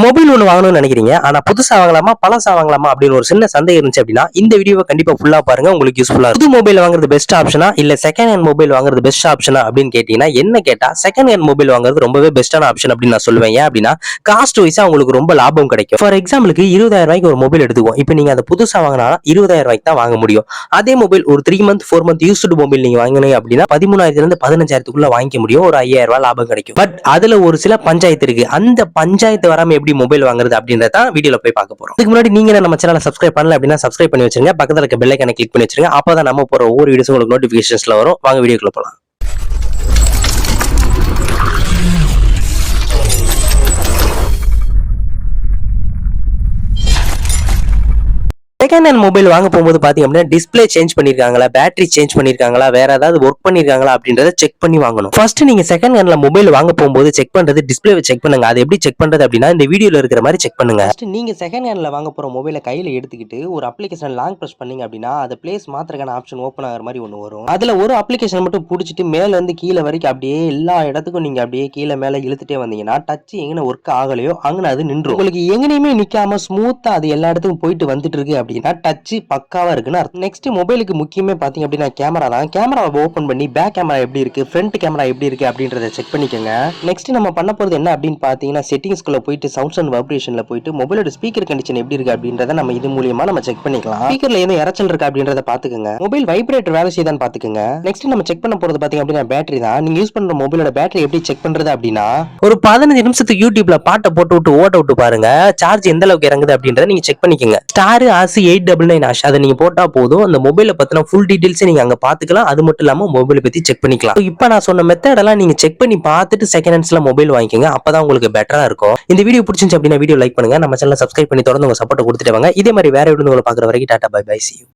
Mobile ஒன்று வாங்கணும்னு நினைக்கிறீங்க, ஆனா புதுசா வாங்கலாமா பழசா வாங்கலாமா அப்படின்னு ஒரு சின்ன சந்தேகம் இருந்துச்சு அப்படின்னா இந்த வீடியோவை கண்டிப்பா ஃபுல்லா பாருங்க, உங்களுக்கு யூஸ்ஃபுல்லா இருக்கும். புது மொபைல் வாங்குறது பெஸ்ட் ஆப்ஷனா இல்ல செகண்ட் ஹேண்ட் மொபைல் வாங்குறது பெஸ்ட் ஆப்ஷனா அப்படின்னு கேட்டீங்கன்னா என்ன கேட்டா செகண்ட் ஹேண்ட் மொபைல் வாங்குறது ரொம்பவே பெஸ்டான ஆப்ஷன் அப்படின்னு நான் சொல்லுவேன். ஏன் அப்படின்னா காஸ்ட் வைஸா உங்களுக்கு ரொம்ப லாபம் கிடைக்கும். ஃபார் எக்ஸாம்பிளுக்கு 20,000 ரூபாய்க்கு ஒரு மொபைல் எடுத்துக்குவோம். இப்போ நீங்க அதை புதுசா வாங்கினா 20,000 ரூபாய்க்கு தான் வாங்க முடியும். அதே மொபைல் ஒரு 3 மந்த் 4 மந்த் யூஸ்டு மொபைல் நீங்க வாங்கினீங்க அப்படின்னா 13,000 இருந்து 15,000 வாங்கிக்க முடியும். ஒரு 5,000 ரூபாய் லாபம் கிடைக்கும். பட் அதுல ஒரு சில பஞ்சாயத்து இருக்கு. அந்த பஞ்சாயத்து வராம எப்படி மொபைல் வாங்குறது அப்படின்றத வீடியோல போய் பார்க்க போறோம். இதுக்கு முன்னாடி நீங்க நம்ம சேனலை சப்ஸ்கிரைப் பண்ணல அப்படின்னா சப்ஸ்கிரைப் பண்ணி வச்சிருங்க. பக்கத்துல இருக்க பெல் ஐகானை கிளிக் பண்ணி வச்சிருங்க. அப்பதான் நம்ம போற ஒவ்வொரு வீடியோஸ் உங்களுக்கு நோட்டிபிகேஷன்ஸ்ல வரும். வாங்க வீடியோக்குள்ள போலாம். செகண்ட் ஹேண்ட் மொபைல் வாங்க போகும்போது பாத்தீங்க அப்படின்னா டிஸ்பிளே சேஞ்ச் பண்ணிருக்காங்களா, பேட்டரி சேஞ்ச் பண்ணிருக்காங்களா, வேற ஏதாவது ஒர்க் பண்ணிருக்காங்களா அப்படின்றத செக் பண்ணி வாங்கணும். ஃபர்ஸ்ட் நீங்க செகண்ட் ஹேண்ட்ல மொபைல் வாங்க போகும்போது செக் பண்றது டிஸ்பிளேவை செக் பண்ணுங்க. அது எப்படி செக் பண்றது அப்படின்னா இந்த வீடியோல இருக்கிற மாதிரி செக் பண்ணுங்க. ஃபர்ஸ்ட் நீங்க செகண்ட் ஹேண்ட்ல வாங்க போற மொபைலை கையில எடுத்துக்கிட்டு ஒரு அப்ளிகேஷன் லாங் பிரஸ் பண்ணீங்க அப்படின்னா அது பிளேஸ் மாத்திரக்கான ஆப்ஷன் ஓப்பன் ஆகிற மாதிரி ஒன்று வரும். அதுல ஒரு அப்ளிகேஷன் மட்டும் பிடிச்சிட்டு மேல இருந்து கீழே வரைக்கும் அப்படியே எல்லா இடத்துக்கும் நீங்க அப்படியே கீழே மேல இழுத்துட்டே வந்தீங்கன்னா டச் எங்க ஒர்க் ஆகலையோ அங்கே அது நின்று உங்களுக்கு எங்கனையுமே நிக்காம ஸ்மூத்தா அது எல்லா இடத்துக்கும் போயிட்டு வந்துட்டு இருக்கு அப்படின்னா டச் பக்காவா இருக்குன்னு அர்த்தம். நெக்ஸ்ட் மொபைலுக்கு முக்கியமே பாத்தீங்க அப்படின்னா கேமரா தான். கேமராவை ஓபன் பண்ணி பேக் கேமரா எப்படி இருக்கு, ஃப்ரண்ட் கேமரா எப்படி இருக்கு அப்படின்றத செக் பண்ணிக்கோங்க. நெக்ஸ்ட் நம்ம பண்ண போறது என்ன அப்படின்னு பாத்தீங்கன்னா செட்டிங்ஸ்குள்ள போயிட்டு சவுண்ட்ஸ் அண்ட் வைப்ரேஷன்ல போயிட்டு மொபைலோட ஸ்பீக்கர் கண்டிஷன் எப்படி இருக்கு அப்படின்றத நம்ம இது மூலியமா நம்ம செக் பண்ணிக்கலாம். ஸ்பீக்கர்ல எதுவும் இறைச்சல் இருக்கா அப்படின்றத பாத்துக்கோங்க. மொபைல் வைப்ரேட்டர் வேலை செய்தான்னு பாத்துக்கோங்க. நெக்ஸ்ட் நம்ம செக் பண்ண போறது பாத்தீங்க அப்படின்னா பேட்டரி தான். நீங்க யூஸ் பண்ற மொபைலோட பேட்டரி எப்படி செக் பண்றது அப்படின்னா ஒரு 15 நிமிஷத்துக்கு யூடியூப்ல பாட்டை போட்டு விட்டு ஓட்ட விட்டு பாருங்க. சார்ஜ் எந்த அளவுக்கு இறங்குது அப்படின்றத நீங்க செக் பண்ணிக்கோங்க. ஸ்டார் ஆசி 899 அதை நீங்க போட்டா போதும். அந்த மொபைலை பத்தின ஃபுல் டீடைல்ஸ் நீங்க அங்க பாத்துக்கலாம். அது மட்டும் இல்லாம மொபைலை பத்தி செக் பண்ணிக்கலாம். இப்போ நான் சொன்ன மெத்தட் எல்லாம் நீங்க செக் பண்ணி பார்த்துட்டு செகண்ட் ஹேண்ட்ஸ்ல மொபைல் வாங்கிக்கோங்க. அப்பதான் உங்களுக்கு பெட்டரா இருக்கும். இந்த வீடியோ பிடிச்சிருந்துச்சு அப்படின்னா வீடியோ லைக் பண்ணுங்க. நம்ம சேனலை சப்ஸ்கிரைப் பண்ணி தொடர்ந்து உங்க சப்போர்ட் கொடுத்துட்டு வாங்க. இதே மாதிரி வேற வீடியோ பாக்குற வரைக்கும் tata bye bye, see you.